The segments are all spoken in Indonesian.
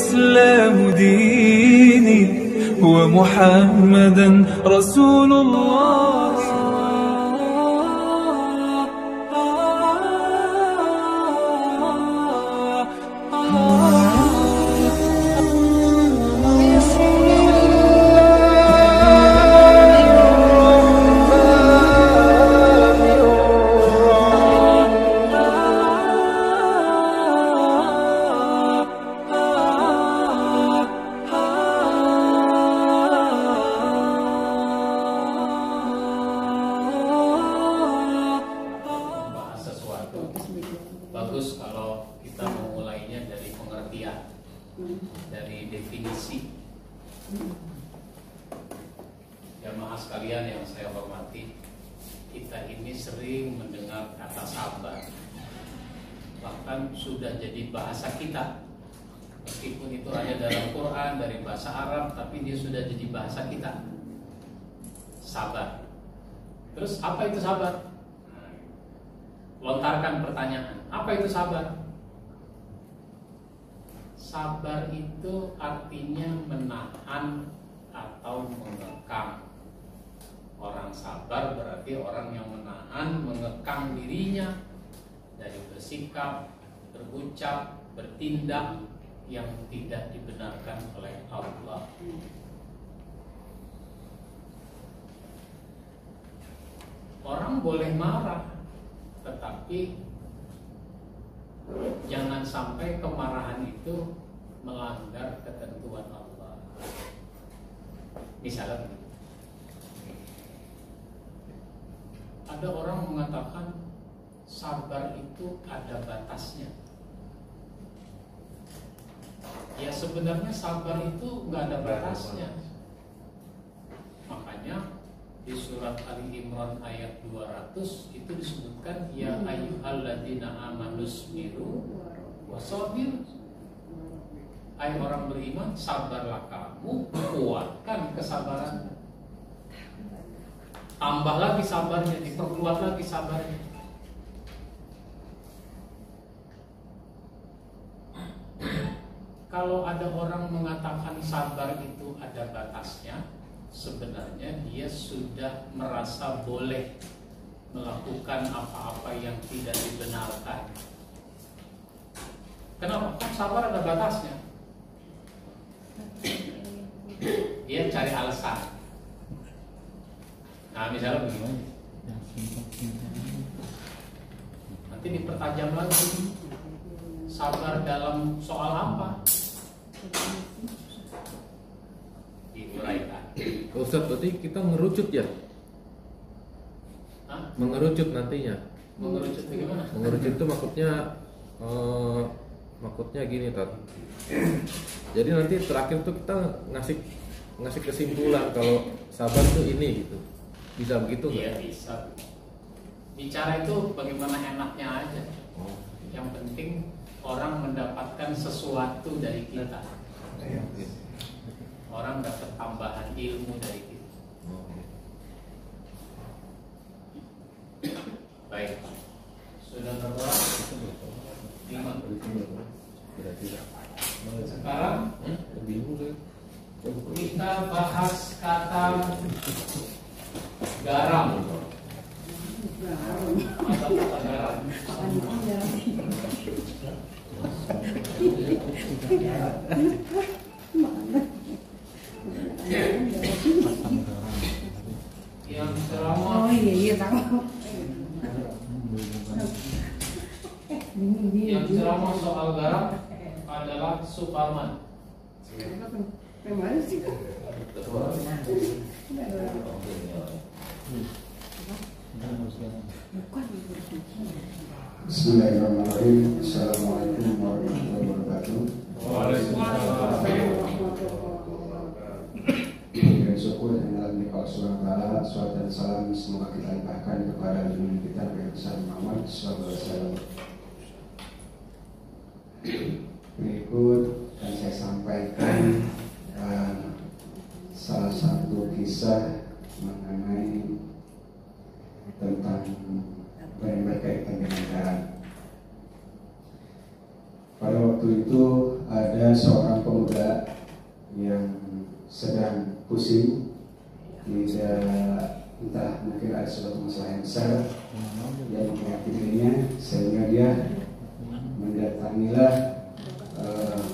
والإسلام ديني ومحمدا رسول الله. Bagus kalau kita memulainya dari pengertian, dari definisi. Jamaah sekalian yang saya hormati, kita ini sering mendengar kata sabar, bahkan sudah jadi bahasa kita. Meskipun itu ada dalam Quran dari bahasa Arab, tapi dia sudah jadi bahasa kita. Sabar. Terus apa itu sabar? Lontarkan pertanyaan, apa itu sabar? Sabar itu artinya menahan atau mengekang. Orang sabar berarti orang yang menahan, mengekang dirinya dari bersikap, berucap, bertindak yang tidak dibenarkan oleh Allah. Orang boleh marah, tetapi jangan sampai kemarahan itu melanggar ketentuan Allah. Misalnya ada orang mengatakan sabar itu ada batasnya. Ya sebenarnya sabar itu nggak ada batasnya. Makanya di surat Ali Imran ayat 200 itu disebutkan ya ayyuhalladzina amanu sabiru wasabir. Hai orang beriman, sabarlah kamu, kuatkan kesabaran. Tambah lagi sabarnya, diperkuat lagi sabarnya. Kalau ada orang mengatakan sabar itu ada batasnya, sebenarnya dia sudah merasa boleh melakukan apa-apa yang tidak dibenarkan. Kenapa? Kan sabar ada batasnya. Dia cari alasan. Nah misalnya begini, nanti dipertajam lagi. Sabar dalam soal apa? Diuraikan. Ustaz, berarti kita mengerucut ya? Hah? Mengerucut nantinya. Mengerucut bagaimana? Mengerucut itu maksudnya gini, Tat. Jadi nanti terakhir tuh kita ngasih kesimpulan kalau sabar tuh ini gitu. Bisa begitu nggak? Iya bisa. Bicara itu bagaimana enaknya aja. Oh. Yang penting orang mendapatkan sesuatu dari kita. Orang dapat tambahan ilmu dari kita. Baik. Sudah berapa? 5. Sekarang kita bahas kata garam. Apa kata garam? Yang ceramah. Oh iya tahu. Yang ceramah soal garam adalah Suparman. Memang sih. Bismillahirrahmanirrahim. Assalamualaikum warahmatullahi wabarakatuh. Dengan syukur dan alhamdulillah SWT, salawat dan salam semoga kita limpahkan kepada junjungan kita Nabi Muhammad SAW. Berikut akan saya sampaikan salah satu kisah mengenai tentang yang berkaitan dengan garam. Pada waktu itu ada seorang pemuda pusing, tidak, entah mungkin ada suatu masalah yang besar yang menghadapinya, sehingga dia mendatangilah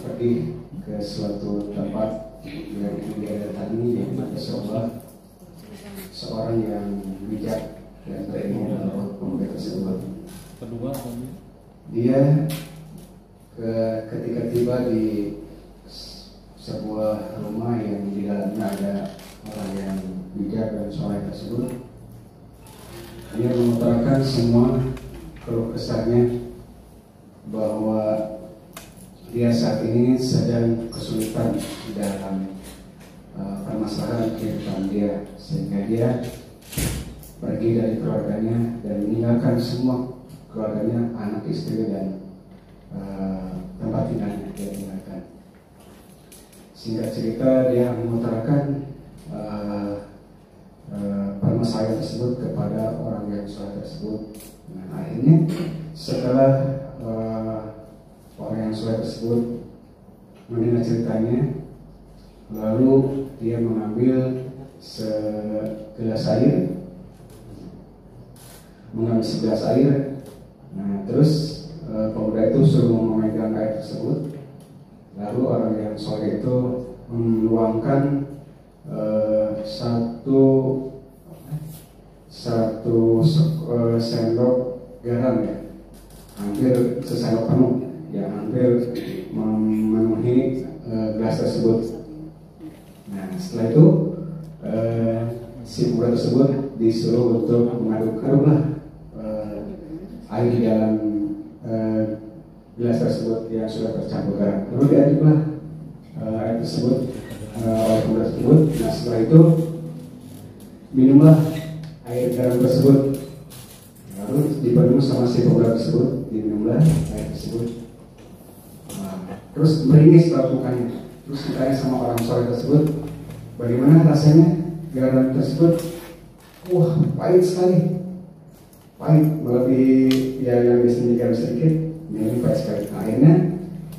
pergi ke suatu tempat yang dia datangi, yaitu seorang yang bijak dan berilmu menurut pemuda tersebut. Dia ketika tiba di sebuah rumah yang di dalamnya ada orang yang bijak dan soleh tersebut, dia mengutarakan semua keluh kesahnya bahwa dia saat ini sedang kesulitan dalam permasalahan kehidupan dia, sehingga dia pergi dari keluarganya dan meninggalkan semua keluarganya, anak istri dan tempat tinggalnya dia tinggalkan. Singkat cerita, dia mengutarakan permasalahan tersebut kepada orang yang soleh tersebut. Nah, akhirnya setelah orang yang soleh tersebut mendengar ceritanya, lalu dia mengambil segelas air. Nah, terus pemuda itu suruh memegang air tersebut. Lalu orang yang soleh itu menuangkan satu sendok garam, ya, hampir sesendok penuh, ya, hampir memenuhi gelas tersebut. Nah, setelah itu si pemuda tersebut disuruh untuk mengaduk-aduklah air di dalam gelas tersebut yang sudah tercampur garam. Lalu diaduklah air tersebut oleh pemuda tersebut. Nah, setelah itu minumlah air garam tersebut. Lalu dipenuhi sama si pemuda tersebut, diminumlah air tersebut. Terus meringis raut mukanya. Terus ditanya sama orang soleh tersebut, bagaimana rasanya garam tersebut? Wah, pahit sekali. Pahit, melebihi yang biasanya garam sedikit, ini pahit sekali. Akhirnya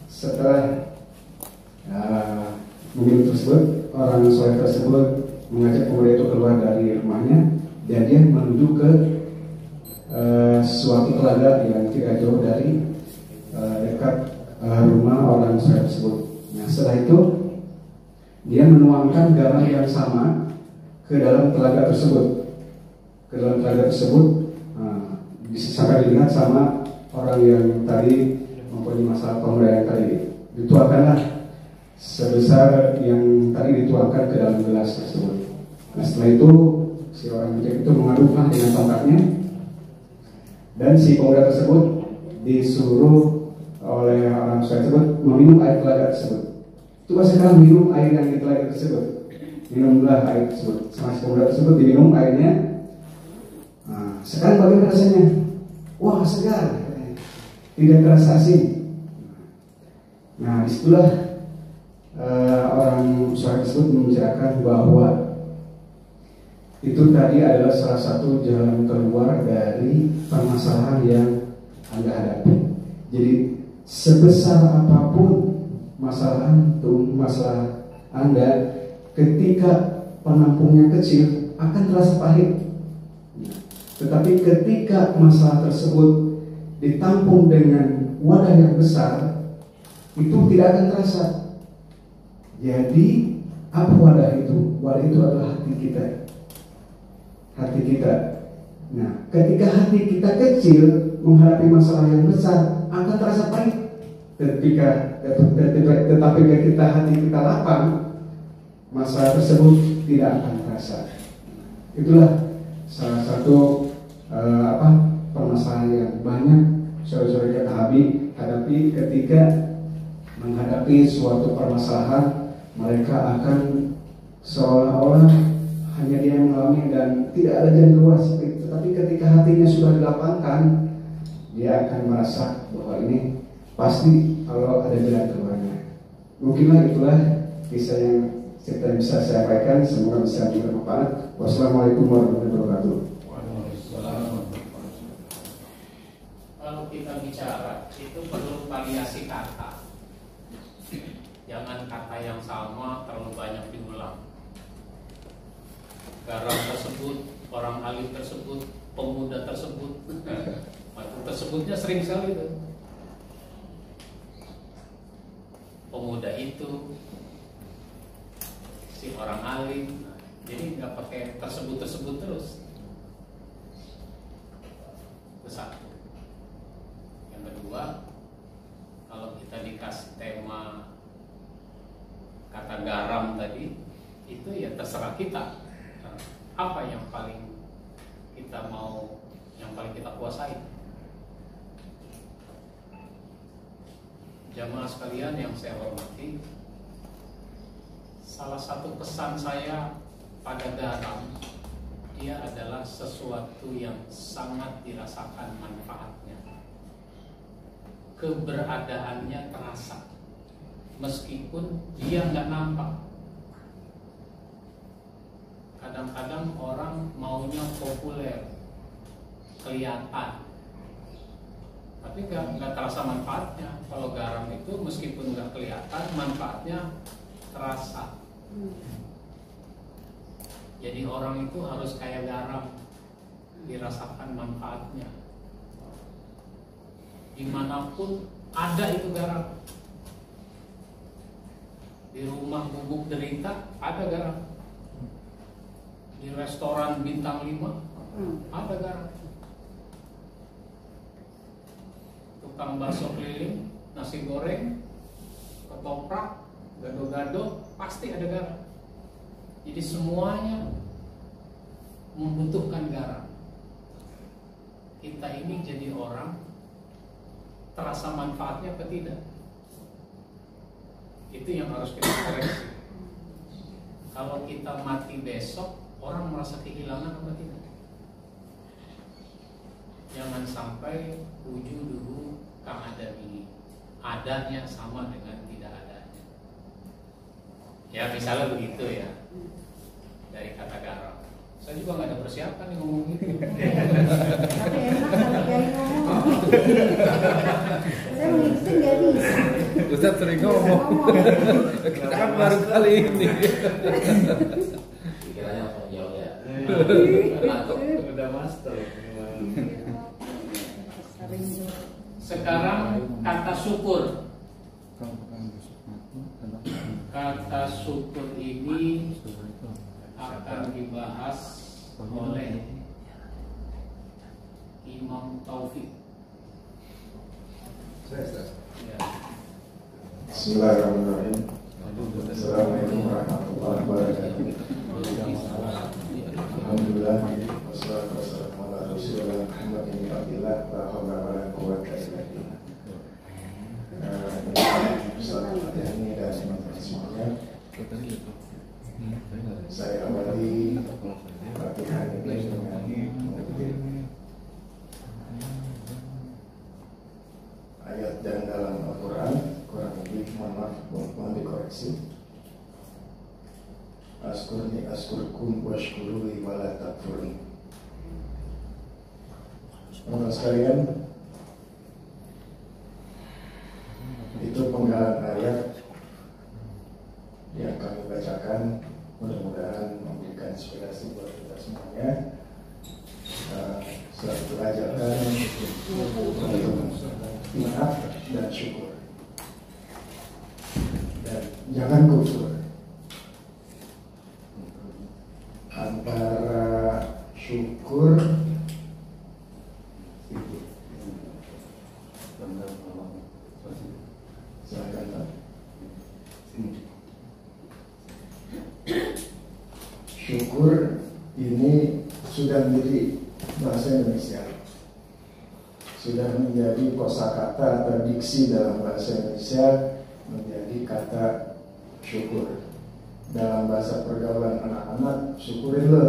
setelah minum tersebut, orang soleh tersebut mengajak pemuda itu keluar dari rumahnya dan dia menuju ke suatu telaga yang tidak jauh dari dekat rumah orang soleh tersebut. Nah, setelah itu dia menuangkan garam yang sama ke dalam telaga tersebut. Bisa sampai dilihat sama orang yang tadi mempunyai masalah pemuda yang tadi. Dituangkanlah sebesar yang tadi dituangkan ke dalam gelas tersebut. Nah, setelah itu si orang bijak itu mengaduklah dengan tongkatnya, dan si pemuda tersebut disuruh oleh orang tersebut meminum air telaga tersebut. Coba sekarang minum air yang di telaga tersebut. Minumlah air tersebut. Sama si pemuda tersebut diminum airnya. Nah, sekarang bagaimana rasanya? Wah, segar, tidak terasa asin. Nah, disitulah orang soleh tersebut membicarakan bahwa itu tadi adalah salah satu jalan keluar dari permasalahan yang Anda hadapi. Jadi sebesar apapun masalah Anda, ketika penampungnya kecil akan terasa pahit. Tetapi ketika masalah tersebut ditampung dengan wadah yang besar, itu tidak akan terasa. Jadi apa wadah itu? Wadah itu adalah hati kita. Hati kita. Nah, ketika hati kita kecil menghadapi masalah yang besar akan terasa pahit. Tetapi ketika hati kita lapang, masalah tersebut tidak akan terasa. Itulah salah satu permasalahan yang banyak saudara-saudara kita hadapi ketika menghadapi suatu permasalahan. Mereka akan seolah-olah hanya dia yang mengalami dan tidak ada jalan keluar seperti itu. Tetapi ketika hatinya sudah dilapangkan, dia akan merasa bahwa ini pasti kalau ada jalan keluarnya. Mungkinlah itulah kisah yang kita bisa sampaikan. Semoga bisa bermanfaat. Wassalamualaikum warahmatullahi wabarakatuh. Kalau kita bicara itu perlu variasi kata. Jangan kata yang sama terlalu banyak diulang. garam tersebut, orang alim tersebut, pemuda tersebut. Waktu tersebutnya sering sekali itu. Pemuda itu, si orang alim. Jadi nggak pakai tersebut terus. Itu satu. Yang kedua, kalau kita dikasih tema kata garam tadi, itu ya terserah kita. Apa yang paling kita mau, yang paling kita kuasai. Jamaah sekalian yang saya hormati, salah satu pesan saya pada garam, dia adalah sesuatu yang sangat dirasakan manfaatnya. Keberadaannya terasa, meskipun dia nggak nampak. Kadang-kadang orang maunya populer, kelihatan, tapi nggak terasa manfaatnya. Kalau garam itu meskipun nggak kelihatan, manfaatnya terasa. Jadi orang itu harus kayak garam, dirasakan manfaatnya. Dimanapun ada itu garam. Di rumah bubuk derita ada garam. Di restoran bintang 5 ada garam. Tukang bakso keliling, nasi goreng, ketoprak, gado-gado, pasti ada garam. Jadi semuanya membutuhkan garam. Kita ini jadi orang terasa manfaatnya apa tidak? Itu yang harus kita koreksi. Kalau kita mati besok, orang merasa kehilangan apa tidak? Jangan sampai wujuduhu ka'adamihi, adanya sama dengan tidak adanya. Ya misalnya begitu ya, dari kata garam. Saya juga nggak ada persiapan nih ngomong gitu. Tapi enak kalau kiai ngomong. Saya mengikuti nggak bisa. Ustaz sering ngomong. Kita kan baru kali ini. Pikirannya langsung jauh ya. Udah master. Sekarang kata syukur. Kata syukur ini akan dibahas oleh Imam Taufik. Ya. Bismillahirrahmanirrahim. Assalamualaikum warahmatullahi wabarakatuh. Alhamdulillah, wassalatu wassalamu ala Rasulillah Muhammad bin Abdillah, la haula wala quwwata illa billah. Ustaz Fatihani dan teman-teman semuanya, saya awali latihan ini dengan mengutip ayat dan dalam Al-Quran, kurang lebih, mohon dikoreksi. Askurni askurkum washkuruli wala takfurun. Teman-teman sekalian, itu penggalan ayat yang kami bacakan, mudah-mudahan memberikan inspirasi buat kita semuanya. Selalu ajarkan untuk maaf dan syukur, dan jangan kufur. Antara syukur syukur ini sudah menjadi bahasa Indonesia, sudah menjadi kosakata atau diksi dalam bahasa Indonesia, menjadi kata syukur. Dalam bahasa pergaulan anak-anak, syukurin lo.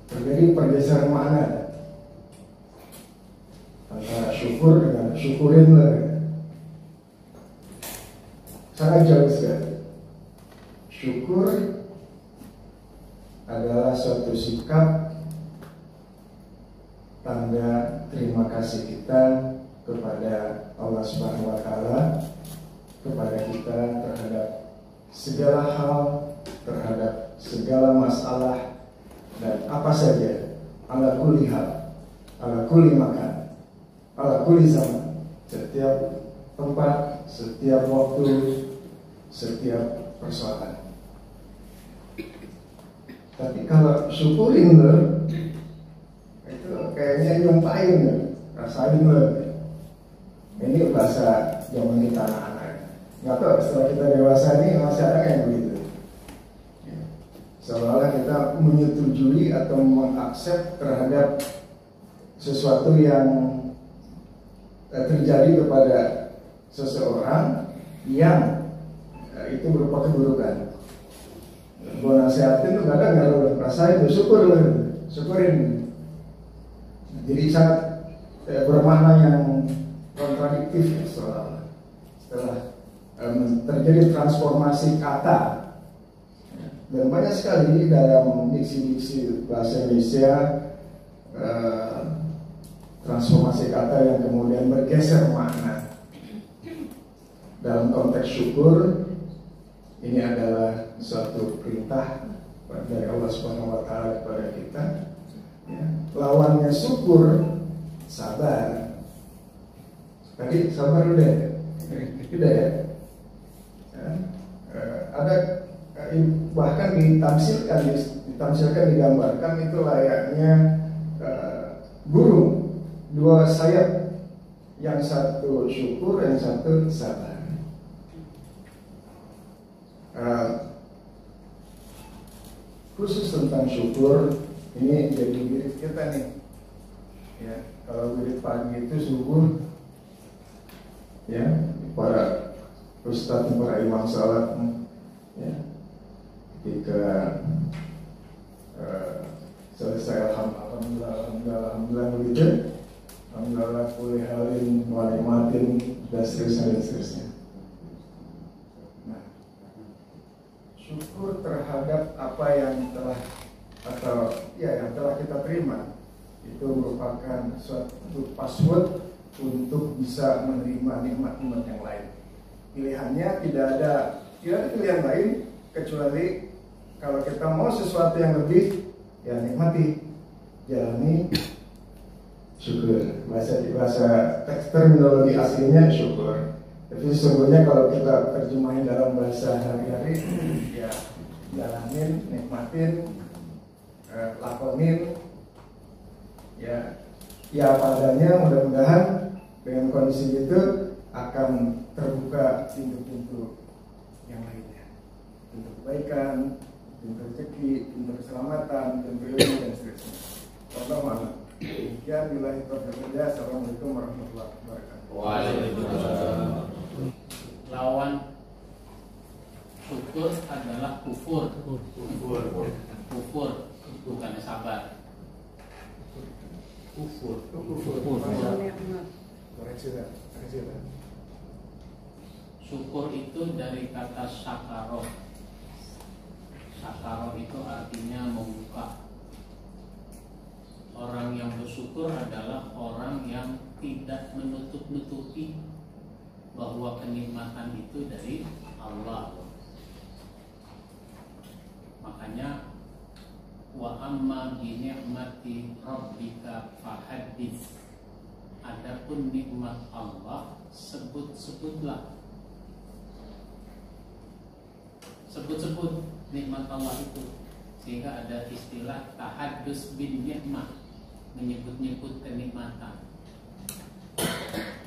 Terjadi pergeseran makna antara syukur dengan syukurin lo. Sangat jauh sekali. Syukur adalah suatu sikap tanda terima kasih kita kepada Allah Subhanahu wa Ta'ala, kepada kita terhadap segala hal terhadap segala masalah dan apa saja, ala kulli hal, ala kulli makan, ala kulli zaman, setiap tempat, setiap waktu, setiap persoalan. Tapi kalau syukurin lo, itu kayaknya nyumpain lo, rasain lo. Ini bahasa zaman kita anak-anak. Nggak tahu setelah kita dewasa ini masih ada kayak begitu. Ya. Seolah-olah kita menyetujui atau mengakses terhadap sesuatu yang terjadi kepada seseorang yang itu berupa keburukan. Gue nasihatin tuh kadang nggak lo rasain, bersyukur lo, syukurin. Jadi sangat bermakna yang kontradiktif ya, setelah terjadi transformasi kata, dan banyak sekali dalam diksi-diksi bahasa Indonesia transformasi kata yang kemudian bergeser makna. Dalam konteks syukur, ini adalah suatu perintah dari Allah Subhanahu wa Ta'ala kepada kita. Ya. Lawannya syukur, sabar. Tadi sabar udah ya. Ada bahkan ditamsilkan, digambarkan itu layaknya burung dua sayap, yang satu syukur, yang satu sabar. Khusus tentang syukur ini jadi wirid kita nih ya. Kalau wirid pagi itu subuh ya, para ustadz, para imam salat ya, ketika selesai alhamdulillah begitu, alhamdulillah kulli halin wa nikmatin, dan seterusnya. Nah, syukur terhadap apa yang telah yang telah kita terima itu merupakan suatu password untuk bisa menerima nikmat-nikmat yang lain. Pilihannya tidak ada pilihan lain kecuali kalau kita mau sesuatu yang lebih, ya nikmati, jalani, syukur. Bahasa teks terminologi aslinya syukur. Tapi sesungguhnya kalau kita terjemahin dalam bahasa hari-hari, ya jalanin, nikmatin, lakonin, ya apa adanya. Mudah-mudahan dengan kondisi itu akan terbuka pintu-pintu yang lainnya, pintu kebaikan, pintu rezeki, pintu keselamatan, pintu ilmu, dan seterusnya. Wallahu a'lam. Demikian, billahi taufiq wal hidayah. Assalamualaikum warahmatullahi wabarakatuh. Waalaikumsalam. Lawan syukur adalah kufur. Kufur bukan sabar. Kufur. Syukur itu dari kata syakaroh. Syakaroh itu artinya membuka. Orang yang bersyukur adalah orang yang tidak menutup-nutupi bahwa kenikmatan itu dari Allah. Makanya wa amma bi ni'mati rabbika fahaddits. Adapun nikmat Allah, sebut-sebutlah. Sebut-sebut nikmat Allah itu. Sehingga ada istilah tahaddus bin nikmah, menyebut-nyebut kenikmatan.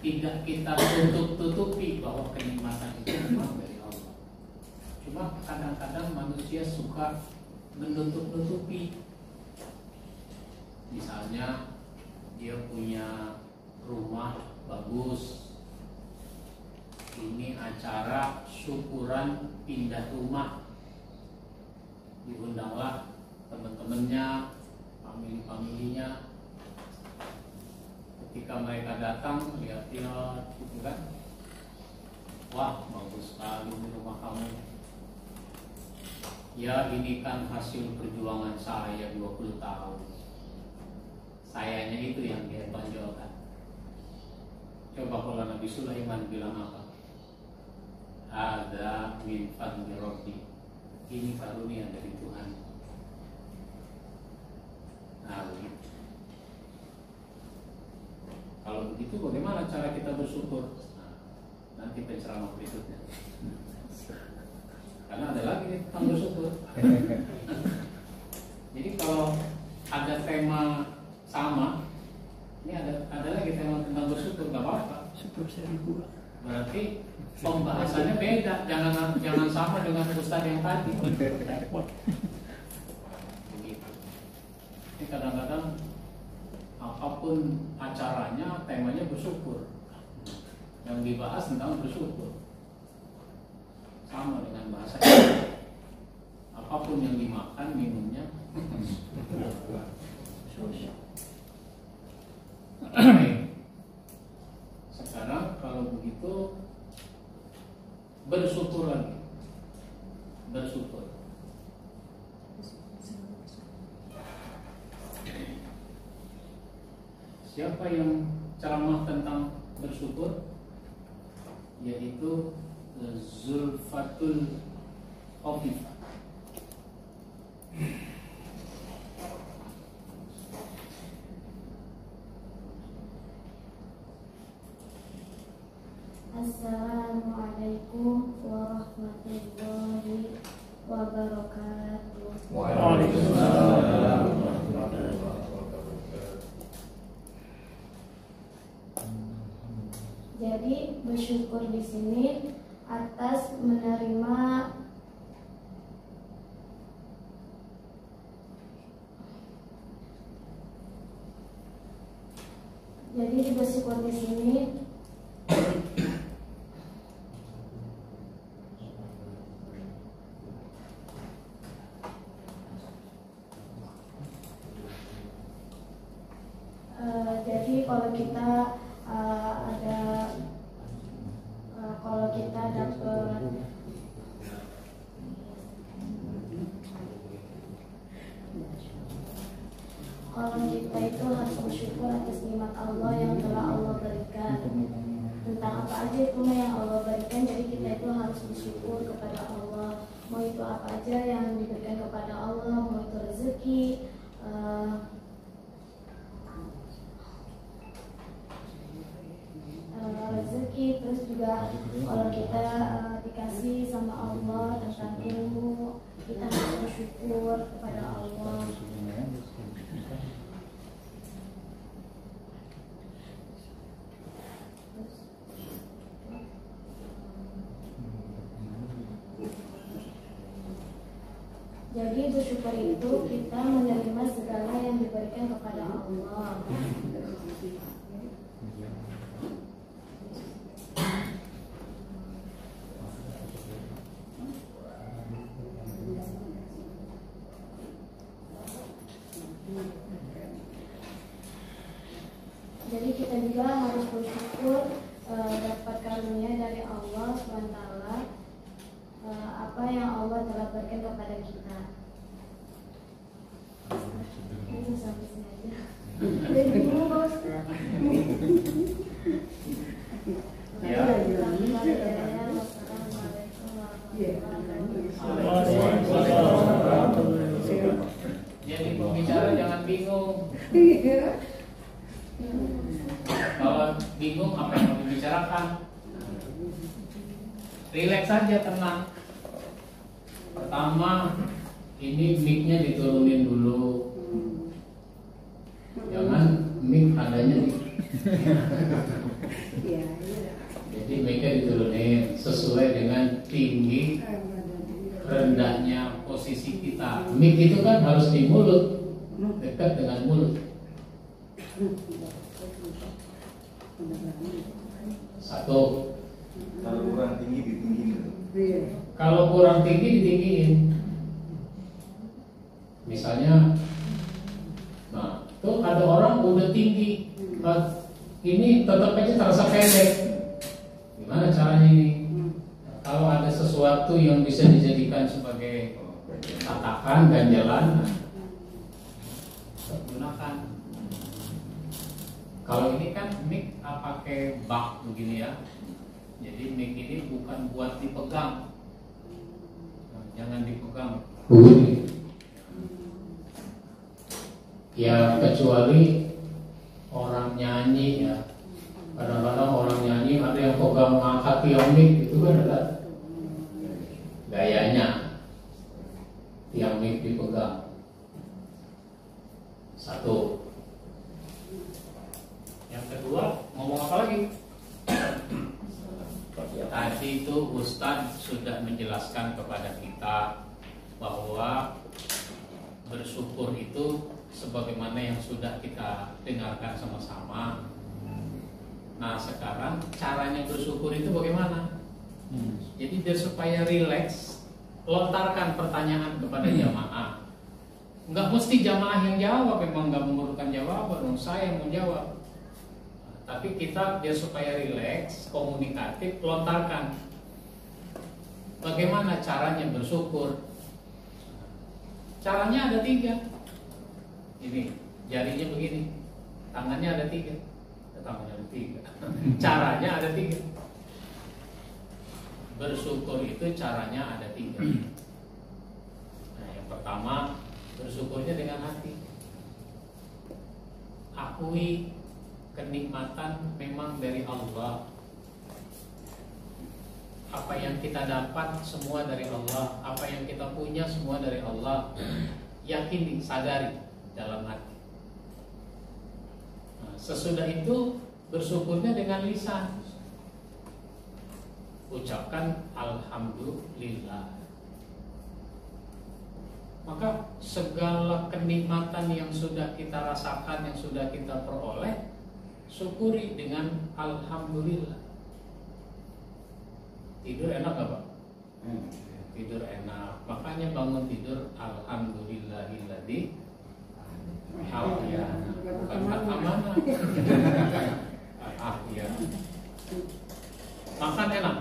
Tidak kita tutup-tutupi bahwa kenikmatan itu memang dari Allah. Cuma kadang-kadang manusia suka menutup-nutupi. Misalnya dia punya rumah bagus, ini acara syukuran pindah rumah, diundanglah teman-temannya, famili-familinya. Ketika mereka datang, lihat-lihat gitu kan, wah bagus sekali di rumah kamu. Ya ini kan hasil perjuangan saya 20 tahun. Sayanya itu yang dia tonjolkan. Coba kalau Nabi Sulaiman bilang apa? Ada min fadli Rabbi. ini karunia dari Tuhan. Nah, begitu. Kalau begitu bagaimana cara kita bersyukur? Nah, nanti penceramah berikutnya. Karena ada lagi nih tentang bersyukur. Jadi kalau ada tema sama, ini ada lagi tema tentang bersyukur, nggak apa-apa. Berarti pembahasannya beda, jangan sama dengan ustaz yang tadi. Begitu. Ini kadang-kadang apapun acaranya, temanya bersyukur. Yang dibahas tentang bersyukur. Sama dengan bahasa kita. Apapun yang dimakan, minumnya. Sekarang kalau begitu bersyukur lagi. Bersyukur. Siapa yang ceramah tentang bersyukur? Yaitu Zulfatul Khafifah. Assalamualaikum warahmatullahi wabarakatuh. Waalaikumsalam. Jadi bersyukur di sini atas menerima bersyukur di sini jadi kalau kita kalau kita dapat kalau kita itu harus bersyukur atas nikmat Allah yang telah Allah berikan. Tentang apa aja itu yang Allah berikan, jadi kita itu harus bersyukur kepada Allah. Mau itu apa aja yang diberikan kepada Allah, mau itu rezeki, terus juga kalau kita dikasih sama Allah tentang ilmu, kita harus bersyukur kepada Allah. Jadi bersyukur itu kita menerima segala yang diberikan kepada Allah. Jadi kita juga harus bersyukur dapat karunia dari Allah SWT, apa yang Allah telah berikan kepada kita. Itu sampai sini aja. Dari dulu bos. Ya. Jadi pembicara jangan bingung. Kalau bingung apa yang mau dibicarakan, rileks saja, tenang. Pertama, ini mic-nya diturunin dulu. Jangan mic adanya di. Jadi mic-nya diturunin sesuai dengan tinggi rendahnya posisi kita. Mic itu kan harus di mulut, dekat dengan mulut. Satu. Kalau kurang tinggi ditinggiin. Kalau kurang tinggi ditinggiin. Misalnya, nah, tuh ada orang udah tinggi, ini tetap aja terasa pendek. Gimana caranya ini? Kalau ada sesuatu yang bisa dijadikan sebagai tatakan ganjalan, gunakan. Kalau ini kan mic pakai bak begini ya. Jadi mic ini bukan buat dipegang. jangan dipegang. Bunyi. Ya kecuali orang nyanyi ya. Kadang-kadang orang nyanyi ada yang pegang ngangkat tiang mic, itu kan ada gayanya. Tiang mic dipegang. Satu. Yang kedua, ngomong apa lagi? Tadi itu Ustadz sudah menjelaskan kepada kita bahwa bersyukur itu sebagaimana yang sudah kita dengarkan sama-sama. Nah sekarang caranya bersyukur itu bagaimana? Jadi biar supaya rileks, lontarkan pertanyaan kepada jamaah. Nggak mesti jamaah yang jawab, memang nggak memerlukan jawaban, saya yang mau jawab. Tapi kita biar supaya rileks, komunikatif, lontarkan. Bagaimana caranya bersyukur? Caranya ada 3. Ini jarinya begini, tangannya ada 3. Tangannya ada 3. Caranya ada 3. Bersyukur itu caranya ada 3. Nah, yang pertama, bersyukurnya dengan hati. Akui kenikmatan memang dari Allah. Apa yang kita dapat semua dari Allah, apa yang kita punya semua dari Allah. Yakini, sadari dalam hati. Nah, sesudah itu bersyukurnya dengan lisan. Ucapkan alhamdulillah. Maka segala kenikmatan yang sudah kita rasakan, yang sudah kita peroleh, syukuri dengan alhamdulillah. Tidur enak gak Pak? Tidur enak. Makanya bangun tidur alhamdulillahilladzi ahyana. Bukan amanah. Ahyana. Makan enak.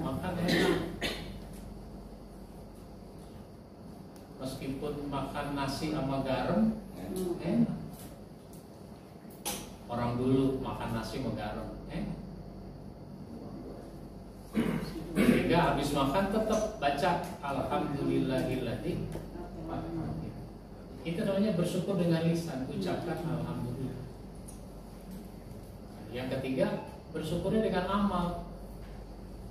Makan enak. Meskipun makan nasi sama garam enak. Orang dulu makan nasi sama garam enak. Sehingga habis makan tetap baca alhamdulillahilladzi. Itu namanya bersyukur dengan lisan, ucapkan alhamdulillah. Yang ketiga, bersyukurnya dengan amal.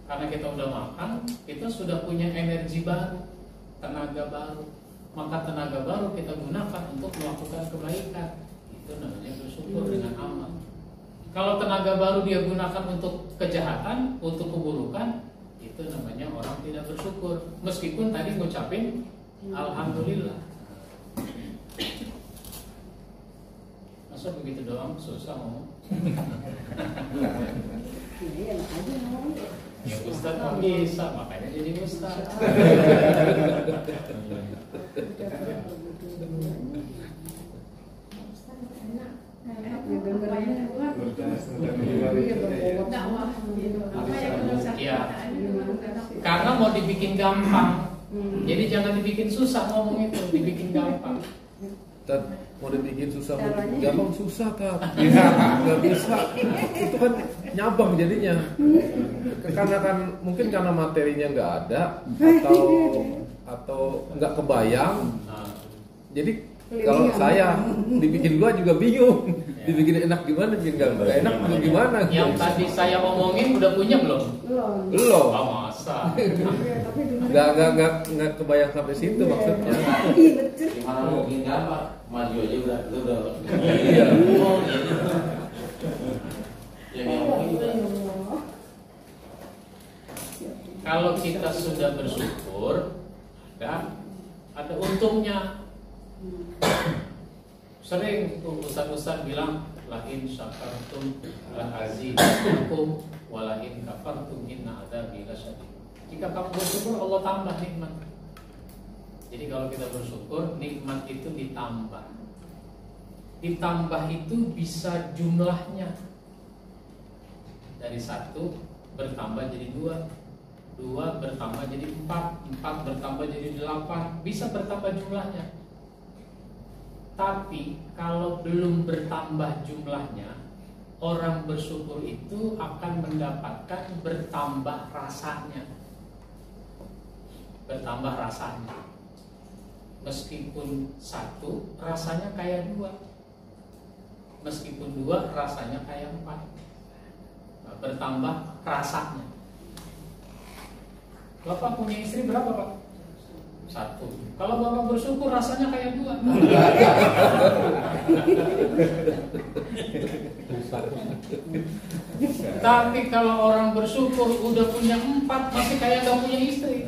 Karena kita udah makan, kita sudah punya energi baru, tenaga baru. Maka tenaga baru kita gunakan untuk melakukan kebaikan. Itu namanya bersyukur dengan amal. Kalau tenaga baru dia gunakan untuk kejahatan, untuk keburukan, itu namanya orang tidak bersyukur. Meskipun tadi ngucapin alhamdulillah. Masa begitu doang susah ngomong? Ya Ustaz nggak bisa, makanya jadi Ustaz. Ya, karena mau dibikin gampang, jadi jangan dibikin susah ngomong itu, dibikin gampang. Tad, mau dibikin susah, mau dibikin gampang susah kan? Nggak bisa. Itu kan nyabang jadinya. Karena kan mungkin karena materinya nggak ada atau nggak kebayang. Jadi kalau saya dibikin gua juga bingung. Dibikin enak gimana, bikin nggak enak juga gimana? Yang tadi saya omongin udah punya belum? Belum. Oh, masa? Nggak kebayang sampai situ maksudnya. Gimana mau bikin gampang? Maju aja udah. Iya. Ya ngomong juga. Kalau kita sudah bersyukur, ada untungnya. Sering tuh ustaz-ustaz bilang lain syakartum la azidakum wa lain kafartum inna adzabi lasyadid. Jika kamu bersyukur Allah tambah nikmat. Jadi kalau kita bersyukur, nikmat itu ditambah. Ditambah itu bisa jumlahnya. Dari 1 bertambah jadi 2, 2 bertambah jadi 4, 4 bertambah jadi 8, bisa bertambah jumlahnya. Tapi kalau belum bertambah jumlahnya, orang bersyukur itu akan mendapatkan bertambah rasanya. bertambah rasanya. Meskipun satu, rasanya kayak dua. Meskipun dua, rasanya kayak empat. Nah, bertambah rasanya. Bapak punya istri berapa, Pak? Satu. Kalau Bapak bersyukur, rasanya kayak dua. Tapi kalau orang bersyukur udah punya 4, masih kayak gak punya istri.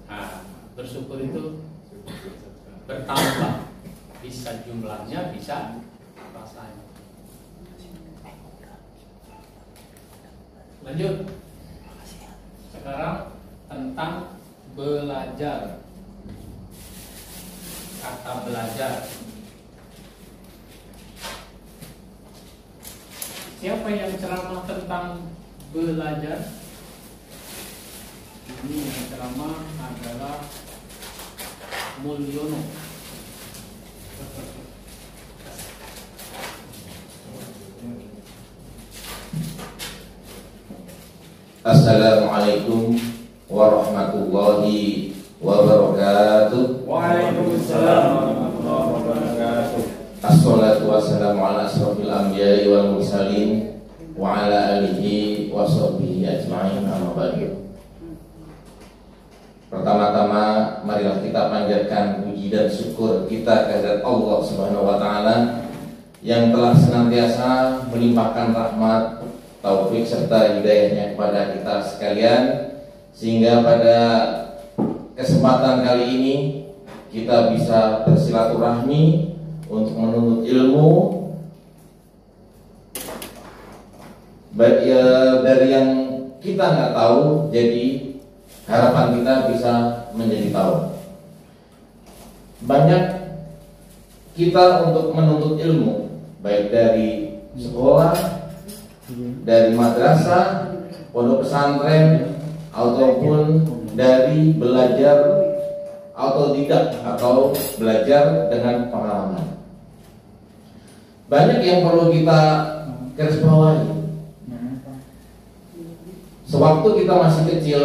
Nah, bersyukur itu bertambah, bisa jumlahnya, bisa rasanya. Lanjut. Sekarang tentang belajar. Kata belajar. Siapa yang ceramah tentang belajar? Ini yang ceramah adalah Mulyono. Assalamualaikum warahmatullahi wabarakatuh. Waalaikumsalam warahmatullahi wabarakatuh. Assalatu wassalamu ala asrofil anbiya'i wal mursalin wa ala alihi wa sahbihi ajma'in, amma ba'du. Pertama-tama marilah kita panjatkan puji dan syukur kita kehadirat Allah Subhanahu wa taala yang telah senantiasa melimpahkan rahmat, taufik serta hidayahnya kepada kita sekalian, sehingga pada kesempatan kali ini kita bisa bersilaturahmi untuk menuntut ilmu dari yang kita nggak tahu, jadi harapan kita bisa menjadi tahu. Banyak kita untuk menuntut ilmu, baik dari sekolah, dari madrasah, pondok pesantren, ataupun dari belajar otodidak atau belajar dengan pengalaman. Banyak yang perlu kita garis bawahi. Sewaktu kita masih kecil,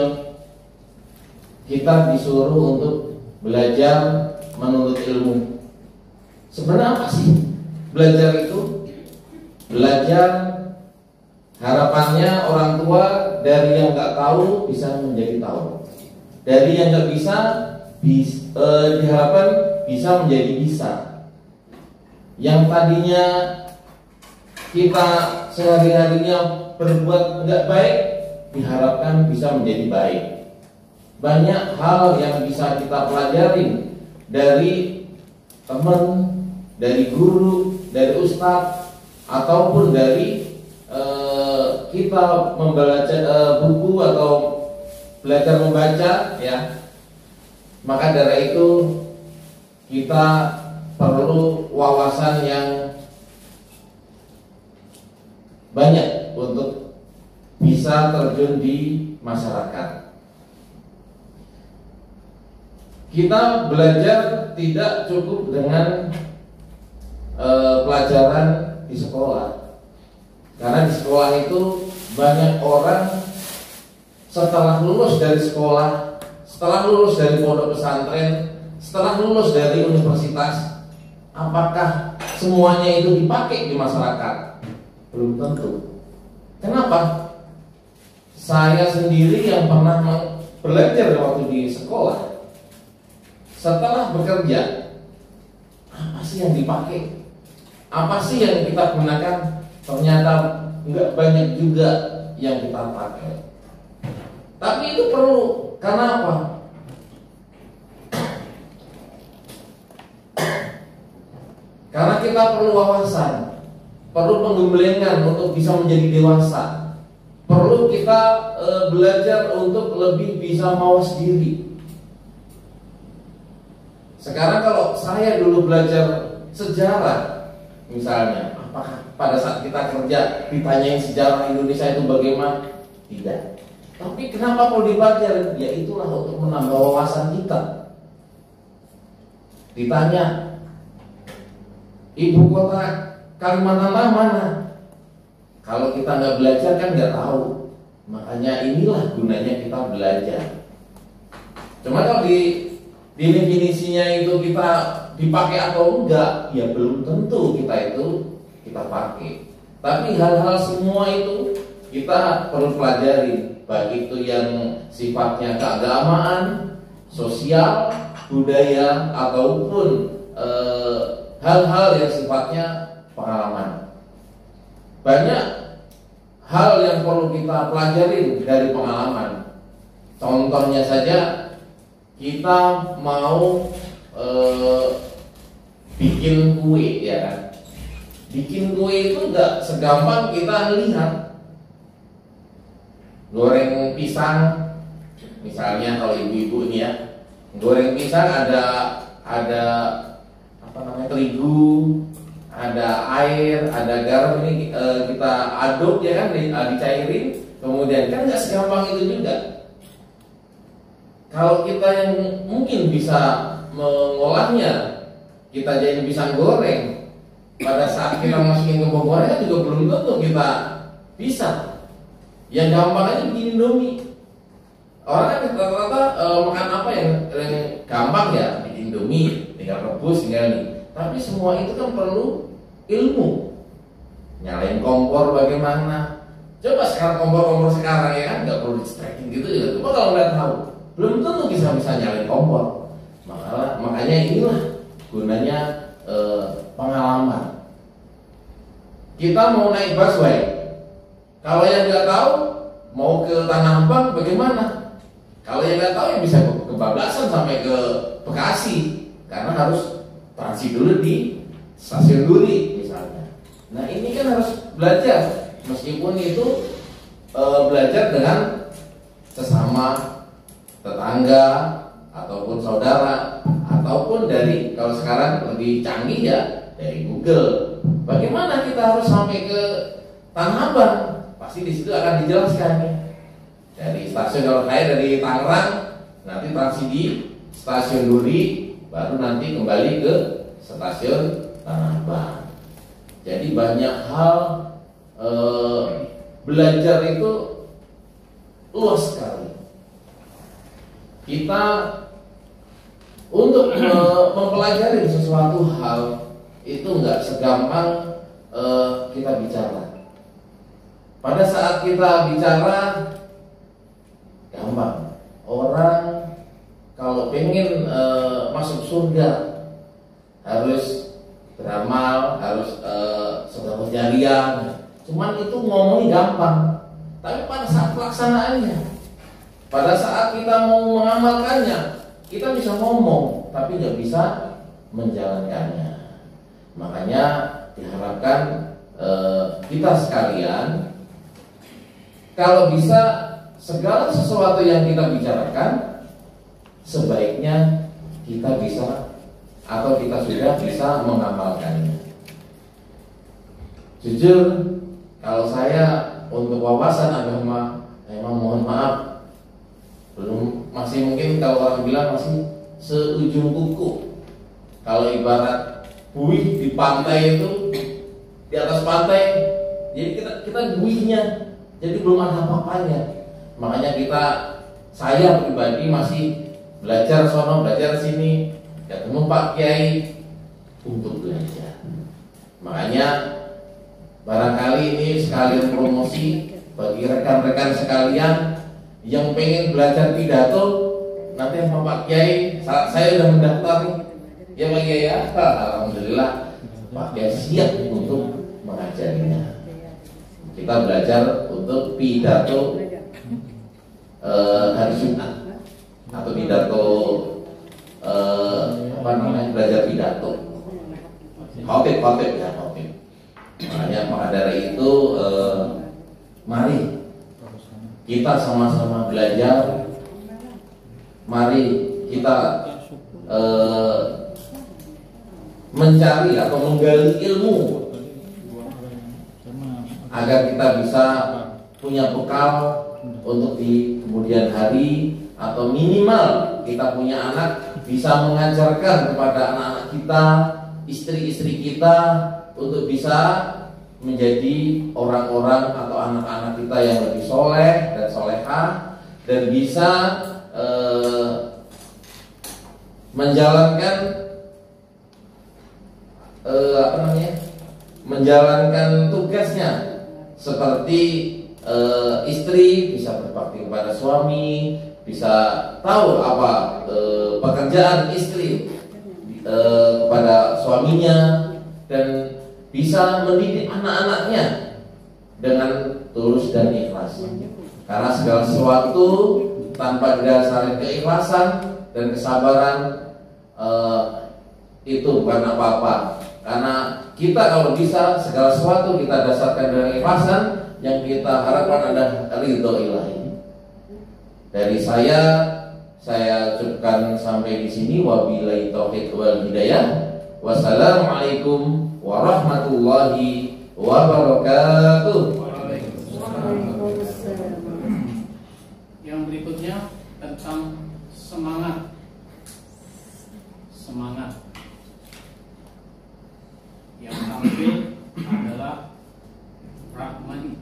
kita disuruh untuk belajar menuntut ilmu. Sebenarnya apa sih belajar itu? Belajar harapannya orang tua dari yang nggak tahu bisa menjadi tahu, dari yang nggak bisa diharapkan bisa menjadi bisa. Yang tadinya kita sehari-harinya berbuat nggak baik, diharapkan bisa menjadi baik. Banyak hal yang bisa kita pelajari dari teman, dari guru, dari ustadz, ataupun dari kita membaca buku atau belajar membaca, ya. Maka dari itu kita perlu wawasan yang banyak untuk bisa terjun di masyarakat. Kita belajar tidak cukup dengan pelajaran di sekolah. Karena di sekolah itu banyak orang setelah lulus dari sekolah, setelah lulus dari pondok pesantren, setelah lulus dari universitas, apakah semuanya itu dipakai di masyarakat? Belum tentu. Kenapa? Saya sendiri yang pernah belajar waktu di sekolah, setelah bekerja, apa sih yang dipakai? Apa sih yang kita gunakan? Ternyata nggak banyak juga yang kita pakai. Tapi itu perlu. Karena apa? Karena kita perlu wawasan, perlu penggembelengan untuk bisa menjadi dewasa. Perlu kita belajar untuk lebih bisa mawas diri. Sekarang kalau saya dulu belajar sejarah, misalnya, apakah pada saat kita kerja ditanyain sejarah Indonesia itu bagaimana? Tidak. Tapi kenapa perlu dipelajari? Ya itulah untuk menambah wawasan kita. Ditanya, ibu kota Kalimantan mana? Kalau kita nggak belajar kan nggak tahu. Makanya inilah gunanya kita belajar. Cuma kalau di definisinya itu kita dipakai atau enggak, ya belum tentu kita pakai. Tapi hal-hal semua itu kita perlu pelajari, baik itu yang sifatnya keagamaan, sosial, budaya, ataupun hal-hal yang sifatnya pengalaman. Banyak hal yang perlu kita pelajari dari pengalaman. Contohnya saja, kita mau bikin kue, ya kan? Bikin kue itu nggak segampang kita lihat. Goreng pisang, misalnya kalau ibu-ibu ini ya, goreng pisang ada apa namanya, terigu, ada air, ada garam, ini kita aduk ya kan, dicairin, kemudian kan nggak segampang itu juga. Kalau kita yang mungkin bisa mengolahnya, kita jadi pisang goreng, pada saat kita masukin ke penggorengan juga belum tentu kita bisa. Yang gampang aja bikin Indomie. Orang kan rata-rata makan apa yang gampang ya, bikin Indomie, tinggal rebus, tinggal nih. Tapi semua itu kan perlu ilmu. Nyalain kompor bagaimana? Coba sekarang kompor-kompor sekarang ya kan nggak perlu di-stacking gitu ya. Cuma kalau nggak tahu, belum tentu bisa nyalain kompor. Makanya inilah gunanya pengalaman. Kita mau naik busway, kalau yang nggak tahu mau ke Tanah Abang bagaimana? Kalau yang nggak tahu yang bisa kebablasan sampai ke Bekasi karena harus transit dulu di stasiun Duri misalnya. Nah ini kan harus belajar, meskipun itu belajar dengan sesama tetangga ataupun saudara, ataupun dari, kalau sekarang lebih canggih ya, dari Google. Bagaimana kita harus sampai ke Tanah Abang? Pasti di situ akan dijelaskan nih. Dari stasiun, kalau saya dari Tangerang, nanti transit di stasiun Duri, baru nanti kembali ke stasiun Tanah Abang. Jadi banyak hal, belajar itu luas sekali. Kita untuk mempelajari sesuatu hal itu nggak segampang kita bicara. Pada saat kita bicara gampang. Orang kalau pengen masuk surga harus beramal, harus sedekah jariah. Cuman itu ngomongnya gampang. Tapi pada saat pelaksanaannya, pada saat kita mau mengamalkannya, kita bisa ngomong, tapi nggak bisa menjalankannya. Makanya diharapkan kita sekalian, kalau bisa segala sesuatu yang kita bicarakan, sebaiknya kita bisa atau kita sudah bisa mengamalkannya. Jujur, kalau saya untuk wawasan agama, memang mohon maaf, belum, masih mungkin kalau orang bilang masih seujung kuku. Kalau ibarat buih di pantai itu, di atas pantai, jadi kita buihnya, jadi belum ada apa-apanya. Makanya saya pribadi masih belajar sono, belajar sini, ketemu Pak Kiai untuk belajar. Makanya barangkali ini sekalian promosi bagi rekan-rekan sekalian yang pengen belajar pidato, nanti sama Pak Kiai, saya sudah mendaftar nih. Ya Pak Kiai ya, alhamdulillah Pak Kiai siap untuk mengajarinya. Kita belajar untuk pidato hari Jumat atau pidato belajar pidato. Khotib ya, khotib. Makanya maka dari itu mari kita sama-sama belajar. Mari kita mencari atau menggali ilmu agar kita bisa punya bekal untuk di kemudian hari, atau minimal kita punya anak bisa mengajarkan kepada anak-anak kita, istri-istri kita, untuk bisa menjadi orang-orang atau anak-anak kita yang lebih soleh dan solehah, dan bisa menjalankan tugasnya seperti istri bisa berbakti kepada suami, bisa tahu apa pekerjaan istri kepada suaminya, dan bisa mendidik anak-anaknya dengan tulus dan ikhlas. Karena segala sesuatu tanpa didasari keikhlasan dan kesabaran itu bukan apa-apa. Karena kita kalau bisa segala sesuatu kita dasarkan dengan keikhlasan, yang kita harapkan adalah ridho ilahi. Dari saya cukupkan sampai di sini. Wabillahi taufiq wal hidayah. Wassalamualaikum warahmatullahi wabarakatuh. Yang berikutnya tentang semangat. Yang tampil adalah Rahmani.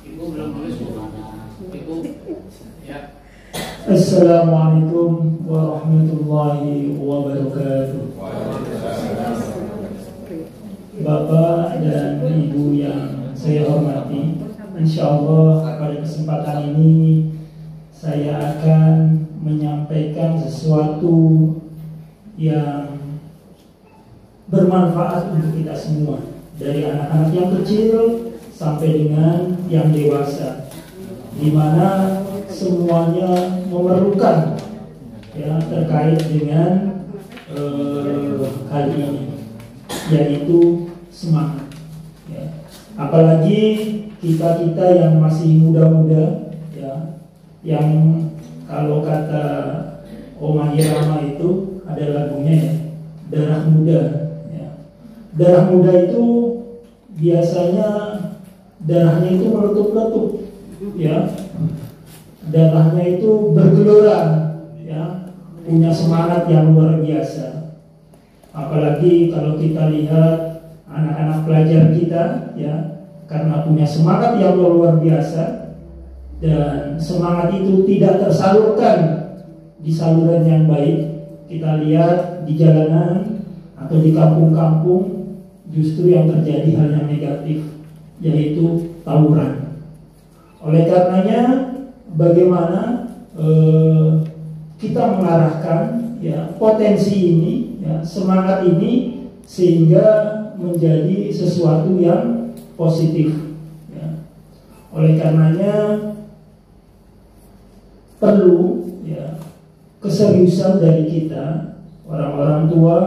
Ibu belum tulis, Ibu ya. Assalamualaikum warahmatullahi wabarakatuh. Bapak dan Ibu yang saya hormati, insyaallah pada kesempatan ini saya akan menyampaikan sesuatu yang bermanfaat untuk kita semua, dari anak-anak yang kecil sampai dengan yang dewasa, di mana semuanya memerlukan ya terkait dengan hal ini, yaitu semangat. Ya. Apalagi kita yang masih muda-muda, ya, yang kalau kata Oma Irama itu ada lagunya ya, darah muda. Ya. Darah muda itu biasanya darahnya itu meletup-letup, ya. Darahnya itu bergelora, ya, punya semangat yang luar biasa. Apalagi kalau kita lihat anak-anak pelajar kita, ya, karena punya semangat yang luar biasa, dan semangat itu tidak tersalurkan di saluran yang baik. Kita lihat di jalanan atau di kampung-kampung justru yang terjadi hal yang negatif, yaitu tawuran. Oleh karenanya, bagaimana kita mengarahkan ya potensi ini, ya, semangat ini, sehingga menjadi sesuatu yang positif. Ya. Oleh karenanya perlu ya keseriusan dari kita, orang-orang tua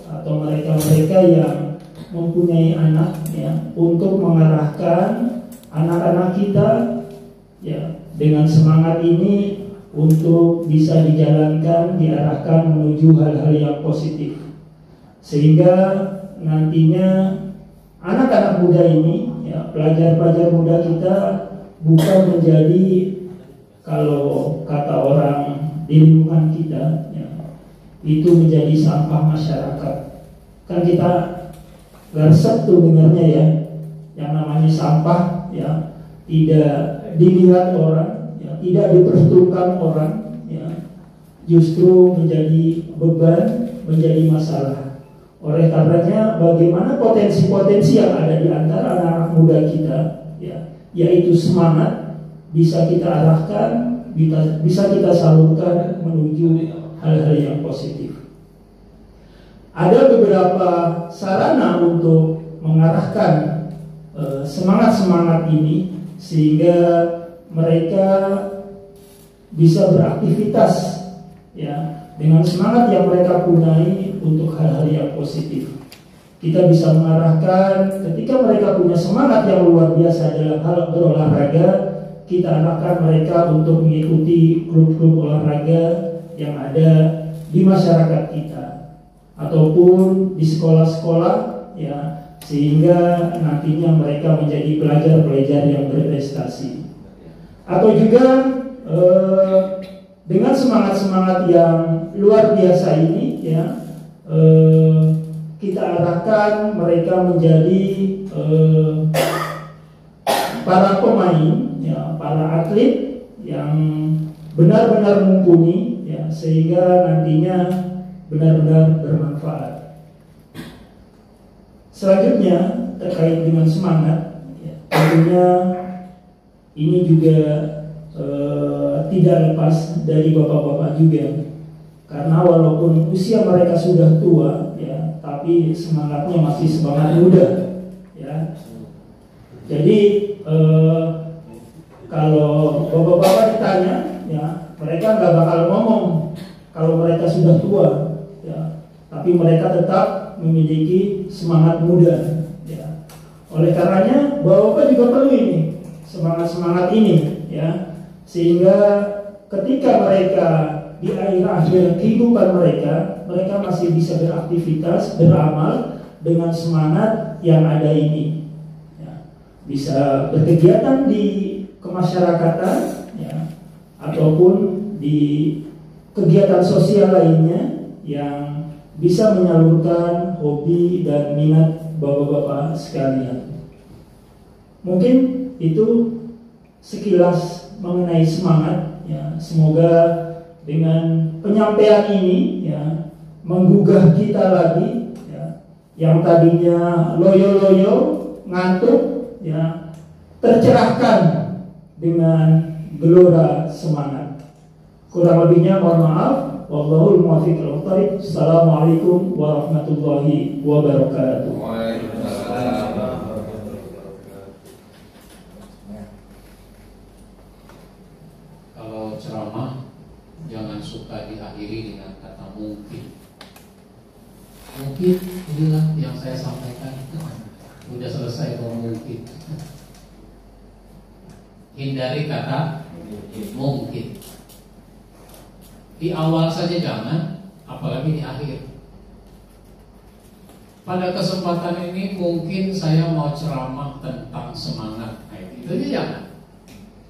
atau mereka-mereka yang mempunyai anak, ya, untuk mengarahkan anak-anak kita ya dengan semangat ini untuk bisa dijalankan, diarahkan menuju hal-hal yang positif, sehingga nantinya anak-anak muda ini, ya, pelajar-pelajar muda kita bukan menjadi, kalau kata orang di lingkungan kita, ya, itu menjadi sampah masyarakat. Kan kita garsep tuh dengarnya ya, yang namanya sampah, ya, tidak dilihat orang, ya, tidak diperhitungkan orang, ya, justru menjadi beban, menjadi masalah. Oleh karenanya, bagaimana potensi-potensi yang ada di antara anak-anak muda kita, ya, yaitu semangat, bisa kita arahkan, bisa kita salurkan menuju hal-hal yang positif. Ada beberapa sarana untuk mengarahkan semangat-semangat ini, sehingga mereka bisa beraktivitas ya dengan semangat yang mereka punyai untuk hal-hal yang positif. Kita bisa mengarahkan ketika mereka punya semangat yang luar biasa dalam hal berolahraga, kita arahkan mereka untuk mengikuti klub-klub olahraga yang ada di masyarakat kita ataupun di sekolah-sekolah, ya, sehingga nantinya mereka menjadi pelajar-pelajar yang berprestasi. Atau juga dengan semangat-semangat yang luar biasa ini ya, kita arahkan mereka menjadi para pemain ya, para atlet yang benar-benar mumpuni ya, sehingga nantinya benar-benar bermanfaat. Selanjutnya terkait dengan semangat ya, tentunya ini juga tidak lepas dari bapak-bapak juga, karena walaupun usia mereka sudah tua ya, tapi semangatnya masih semangat muda ya. Jadi kalau bapak-bapak ditanya ya, mereka nggak bakal ngomong kalau mereka sudah tua ya, tapi mereka tetap memiliki semangat muda ya. Oleh karenanya bapak-bapak juga perlu ini semangat-semangat ini ya, sehingga ketika mereka di akhir kehidupan mereka masih bisa beraktivitas, beramal dengan semangat yang ada ini ya. Bisa berkegiatan di kemasyarakatan ya, ataupun di kegiatan sosial lainnya yang bisa menyalurkan hobi dan minat bapak-bapak sekalian. Mungkin itu sekilas mengenai semangat ya. Semoga dengan penyampaian ini ya, menggugah kita lagi ya, yang tadinya loyo-loyo, ngantuk ya, tercerahkan dengan gelora semangat. Kurang lebihnya mohon maaf. Wallahul muwaffiq ila thoriq. Assalamualaikum warahmatullahi wabarakatuh. Kalau ceramah jangan suka diakhiri dengan kata mungkin. Mungkin inilah yang saya sampaikan. Udah selesai kalau mungkin. Hindari kata mungkin. Di awal saja jangan, apalagi di akhir. Pada kesempatan ini mungkin saya mau ceramah tentang semangat. Nah, itu aja jangan.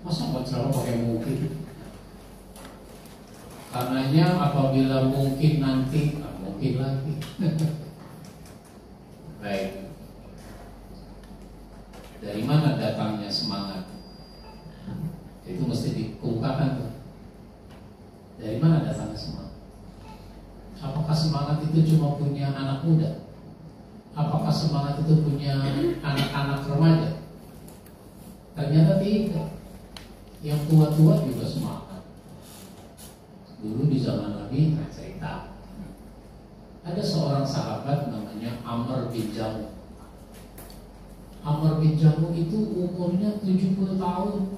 Masa mau ceramah pakai mungkin? Karenanya apabila mungkin nanti, mungkin lagi. Baik. Dari mana datangnya semangat? Itu mesti dikemukakan tuh. Dari mana datangnya semangat? Apakah semangat itu cuma punya anak muda? Apakah semangat itu punya anak-anak remaja? Ternyata tidak. Yang tua-tua juga semangat. Dulu di zaman Nabi, cerita ada seorang sahabat namanya Amr bin Jamuh. Amr bin Jamuh itu umurnya 70 tahun.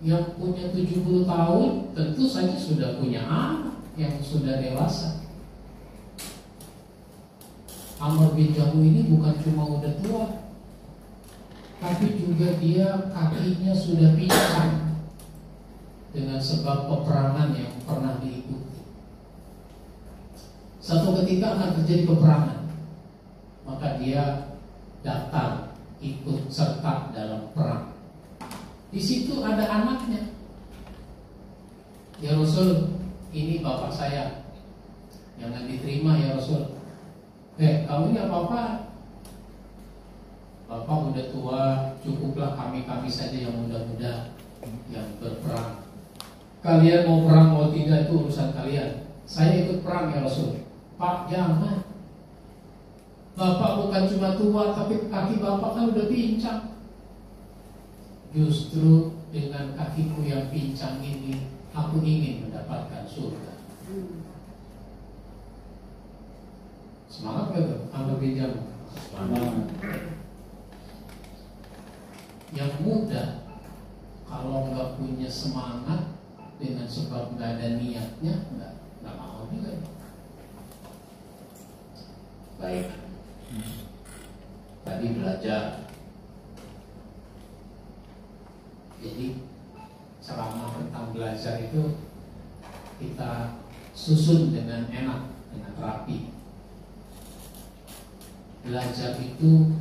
Yang punya 70 tahun tentu saja sudah punya anak yang sudah dewasa. Amr bin Jamuh ini bukan cuma udah tua, tapi juga dia kakinya sudah pincang dengan sebab peperangan yang pernah diikuti. Satu ketika akan terjadi peperangan, maka dia daftar ikut serta dalam perang. Di situ ada anaknya. Ya Rasul, ini bapak saya. Jangan diterima ya Rasul. Kamu ini apa-apa? Bapak udah tua, cukuplah kami saja yang muda-muda yang berperang. Kalian mau perang mau tidak itu urusan kalian. Saya ikut perang ya Rasul. Pak, jangan. Bapak bukan cuma tua, tapi kaki bapak kan udah pincang. Justru dengan kakiku yang pincang ini, aku ingin mendapatkan surga. Semangat gak tuh? Amr bin Jamuh. Semangat. Yang muda, kalau nggak punya semangat dengan sebab nggak ada niatnya, nggak mau juga. Baik. Tadi belajar. Jadi ceramah tentang belajar itu kita susun dengan enak, dengan rapi. Belajar itu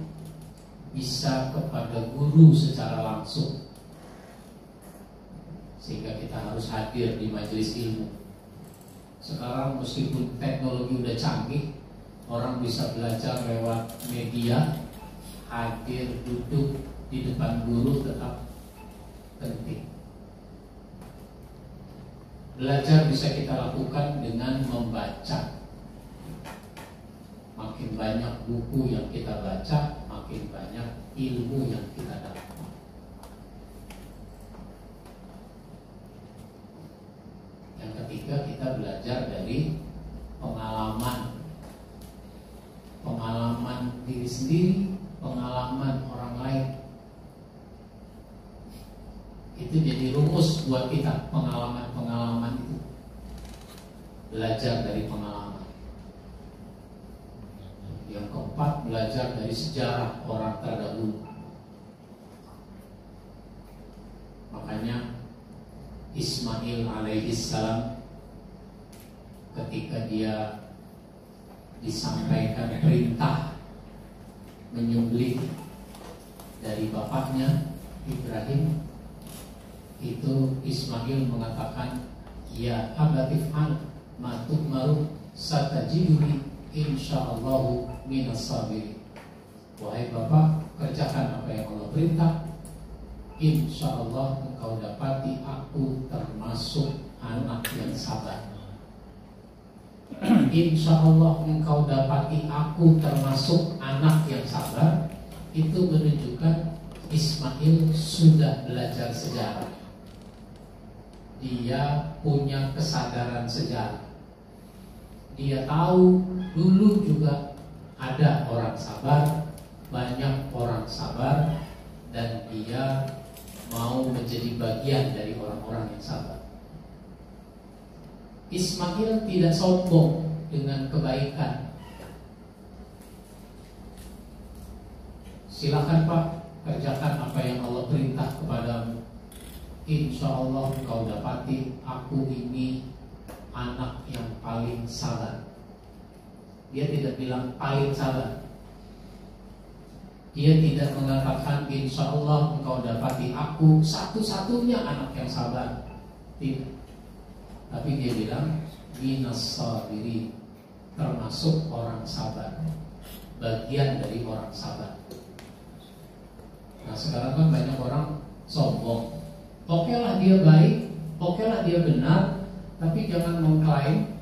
bisa kepada guru secara langsung. sehingga kita harus hadir di majelis ilmu. Sekarang meskipun teknologi udah canggih, orang bisa belajar lewat media, hadir duduk di depan guru tetap penting. Belajar bisa kita lakukan dengan membaca. Makin banyak buku yang kita baca, makin banyak ilmu yang kita dapat. Yang ketiga, kita belajar dari pengalaman diri sendiri, pengalaman orang lain. Itu jadi rumus buat kita, pengalaman itu. Belajar dari pengalaman. Yang keempat, belajar dari sejarah orang terdahulu. Makanya Ismail alaihissalam ketika dia disampaikan perintah menyembelih dari bapaknya Ibrahim, itu Ismail mengatakan, ya abatif an matuk maru satajiduni insyaallahu minas sabirin. Wahai bapak, kerjakan apa yang Allah perintah, insyaallah engkau dapati aku termasuk anak yang sabar. Insyaallah engkau dapati aku termasuk anak yang sabar. Itu menunjukkan Ismail sudah belajar sejarah. Dia punya kesadaran sejarah. Dia tahu dulu juga ada orang sabar, banyak orang sabar, dan dia mau menjadi bagian dari orang-orang yang sabar. Ismail tidak sombong dengan kebaikan. Silakan Pak, kerjakan apa yang Allah perintah kepadamu. Insya Allah engkau dapati aku ini anak yang paling sabar. Dia tidak bilang paling sabar. Dia tidak mengatakan insya Allah engkau dapati aku satu-satunya anak yang sabar. Tidak. Tapi dia bilang minas sabirin, termasuk orang sabar, bagian dari orang sabar. Nah sekarang kan banyak orang sombong. Oke lah dia baik, oke lah dia benar, tapi jangan mengklaim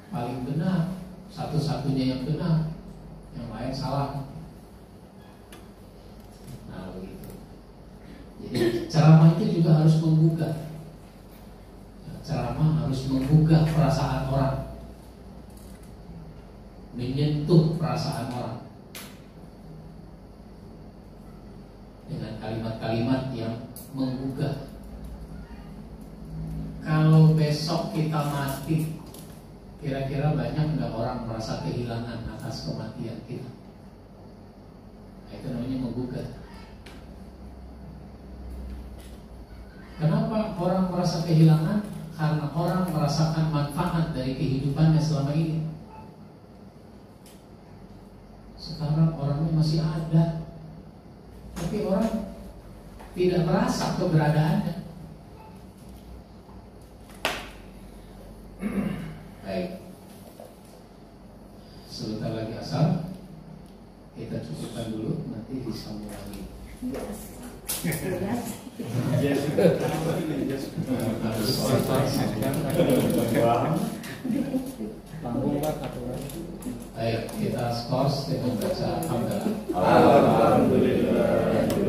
paling benar, satu-satunya yang benar, yang lain salah. Nah begitu. Jadi ceramah itu juga harus menggugah. Ceramah harus menggugah perasaan orang, menyentuh perasaan orang dengan kalimat-kalimat yang menggugah. Kalau besok kita mati, kira-kira banyak nggak orang merasa kehilangan atas kematian kita? Nah, itu namanya menggugah. Kenapa orang merasa kehilangan? Karena orang merasakan manfaat dari kehidupannya selama ini. Sekarang orangnya masih ada, tapi orang tidak merasa keberadaannya. Baik, sebentar lagi asal, kita cukupkan dulu, nanti disambung lagi. Baik, kita skors dengan baca hamdalah. Alhamdulillah.